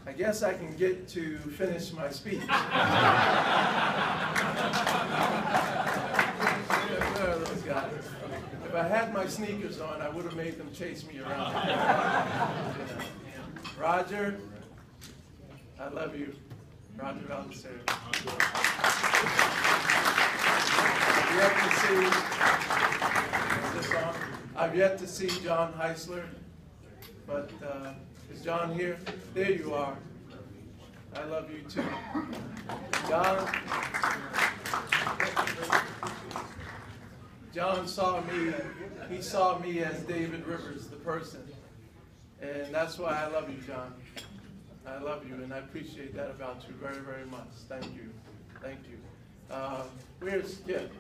I guess I can get to finish my speech. Those guys. If I had my sneakers on, I would have made them chase me around. Roger, I love you. Roger Valdeser. I've yet to see John Heisler, but is John here? There you are. I love you too. John saw me, he saw me as David Rivers, the person. And that's why I love you, John. I love you, and I appreciate that about you very, very much. Thank you. Thank you. Where's Skip?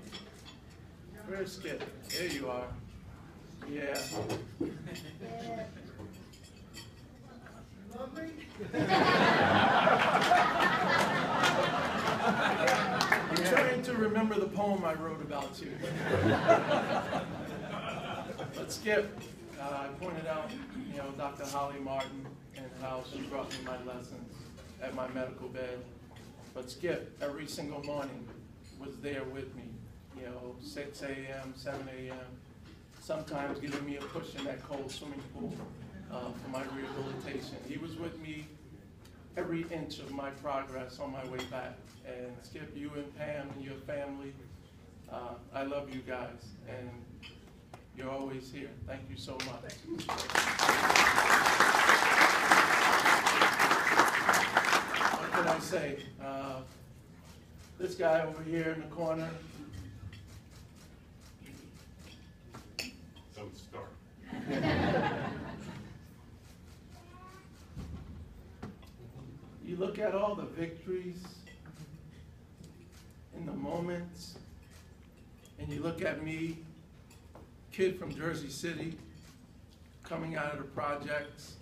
Where's Skip? There you are. Yeah. I'm trying to remember the poem I wrote about you. But Skip, I pointed out, Dr. Holly Martin and how she brought me my lessons at my medical bed. But Skip, every single morning, was there with me, 6 a.m., 7 a.m., sometimes giving me a push in that cold swimming pool for my rehabilitation. He was with me every inch of my progress on my way back. And Skip, you and Pam and your family, I love you guys, and you're always here. Thank you so much. What can I say? This guy over here in the corner. Don't start. You look at all the victories in the moments, and you look at me, kid from Jersey City, coming out of the projects,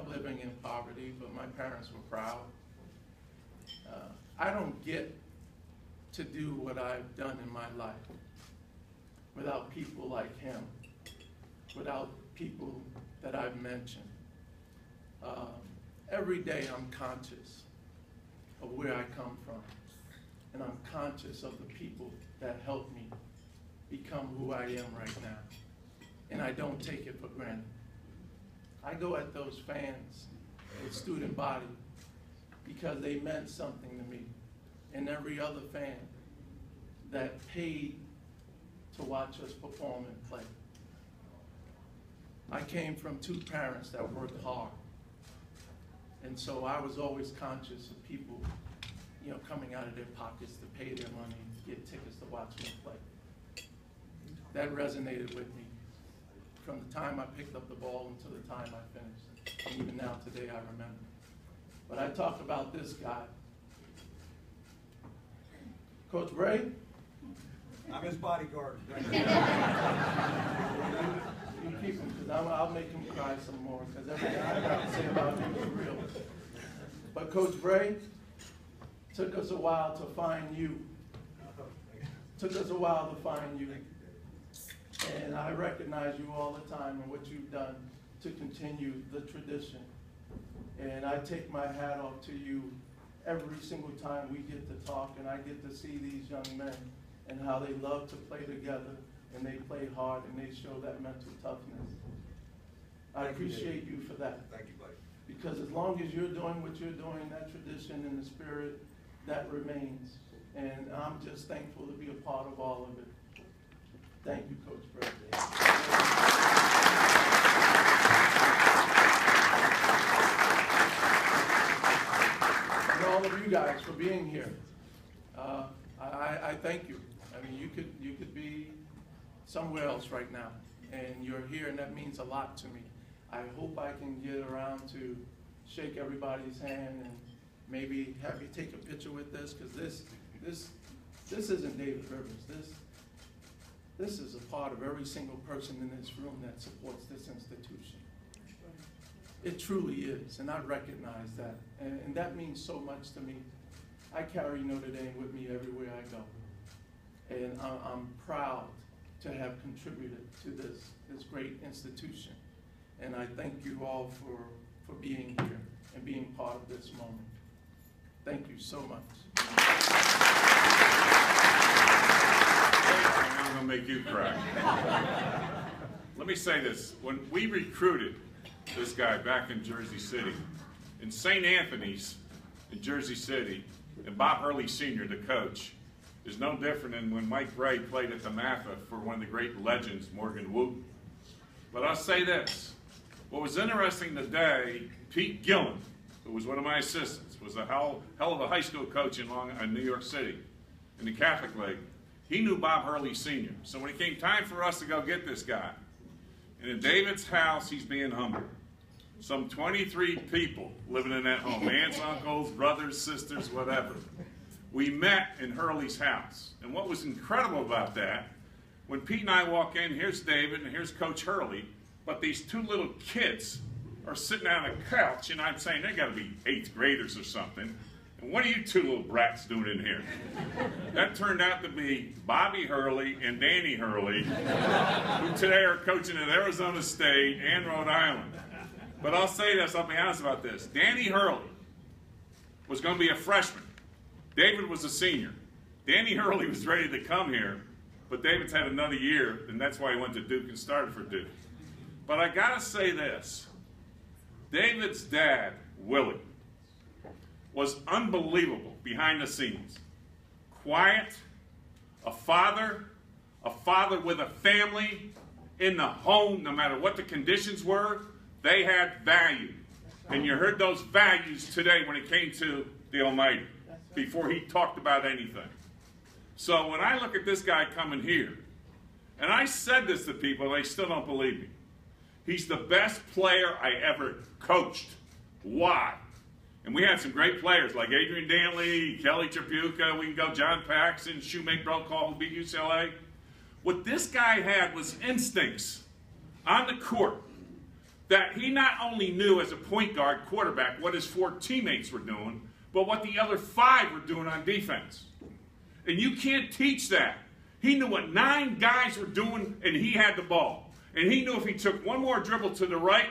living in poverty, but my parents were proud. I don't get to do what I've done in my life without people like him, without people that I've mentioned. Every day I'm conscious of where I come from, and I'm conscious of the people that helped me become who I am right now, and I don't take it for granted. I go at those fans, the student body, because they meant something to me, and every other fan that paid to watch us perform and play. I came from two parents that worked hard, and so I was always conscious of people, coming out of their pockets to pay their money, to get tickets to watch me play. That resonated with me from the time I picked up the ball until the time I finished. And even now, today, I remember. But I talk about this guy. Coach Bray? I'm his bodyguard. You keep him, because I'll make him cry some more, because everything I got to say about him is real. But Coach Bray, took us a while to find you. Took us a while to find you. And I recognize you all the time and what you've done to continue the tradition. And I take my hat off to you every single time we get to talk and I get to see these young men and how they love to play together and they play hard and they show that mental toughness. I appreciate you for that. Thank you, buddy. Because as long as you're doing what you're doing, that tradition and the spirit, that remains. And I'm just thankful to be a part of all of it. Thank you, Coach Bray. And all of you guys for being here. I thank you. I mean, you could be somewhere else right now, and you're here, and that means a lot to me. I hope I can get around to shake everybody's hand and maybe have you take a picture with this, because this isn't David Rivers. This is a part of every single person in this room that supports this institution. It truly is, and I recognize that, and that means so much to me. I carry Notre Dame with me everywhere I go, and I'm proud to have contributed to this great institution. And I thank you all for being here and being part of this moment. Thank you so much. I'm going to make you cry. Let me say this. When we recruited this guy back in Jersey City, in St. Anthony's in Jersey City, and Bob Hurley Sr., the coach, is no different than when Mike Bray played at the Matha for one of the great legends, Morgan Wooten. But I'll say this. What was interesting today, Pete Gillen, who was one of my assistants, was a hell of a high school coach in New York City in the Catholic League. He knew Bob Hurley Sr. So when it came time for us to go get this guy, and in David's house, he's being humble. Some 23 people living in that home, aunts, uncles, brothers, sisters, whatever. We met in Hurley's house. And what was incredible about that, when Pete and I walk in, here's David and here's Coach Hurley, but these two little kids are sitting on a couch, and I'm saying they got to be 8th graders or something. And what are you two little brats doing in here? That turned out to be Bobby Hurley and Danny Hurley, who today are coaching at Arizona State and Rhode Island. But I'll say this, I'll be honest about this. Danny Hurley was going to be a freshman. David was a senior. Danny Hurley was ready to come here, but David's had another year, and that's why he went to Duke and started for Duke. But I got to say this. David's dad, Willie, was unbelievable behind the scenes. Quiet, a father with a family in the home, no matter what the conditions were, they had value. And you heard those values today when it came to the Almighty, before he talked about anything. So when I look at this guy coming here, and I said this to people, they still don't believe me. He's the best player I ever coached. Why? And we had some great players like Adrian Danley, Kelly Tripucka, we can go John Paxson, Shoemake Brokaw, who beat UCLA. What this guy had was instincts on the court that he not only knew as a point guard quarterback what his 4 teammates were doing, but what the other 5 were doing on defense. And you can't teach that. He knew what 9 guys were doing, and he had the ball. And he knew if he took one more dribble to the right,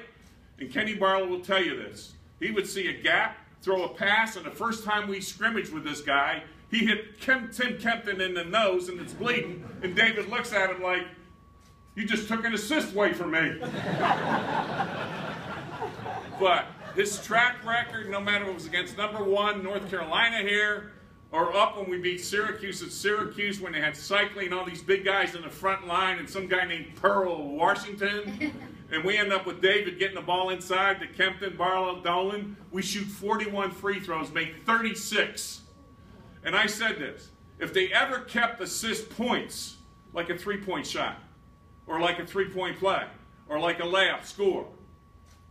and Kenny Barlow will tell you this, he would see a gap, throw a pass, and the first time we scrimmaged with this guy, he hit Tim Kempton in the nose, and it's bleeding, and David looks at him like, you just took an assist away from me. But his track record, no matter if it was against #1 North Carolina here, or up when we beat Syracuse at Syracuse when they had Cycling and all these big guys in the front line and some guy named Pearl Washington, and we end up with David getting the ball inside to Kempton, Barlow, Dolan. We shoot 41 free throws, make 36. And I said this, if they ever kept assist points like a 3-point shot, or like a 3-point play, or like a layup score,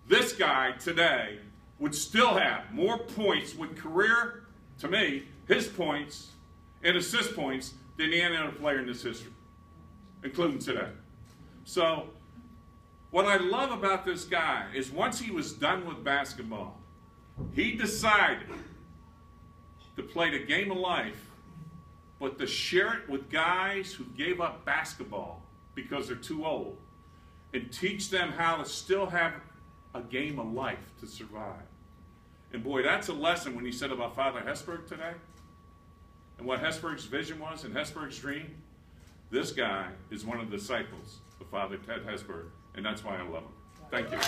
this guy today would still have more points with career, to me, his points and assist points than any other player in this history, including today. So what I love about this guy is once he was done with basketball, he decided to play the game of life, but to share it with guys who gave up basketball because they're too old, and teach them how to still have a game of life to survive. And boy, that's a lesson when he said about Father Hesburgh today, and what Hesburgh's vision was and Hesburgh's dream. This guy is one of the disciples of Father Ted Hesburgh, and that's why I love him. Thank you.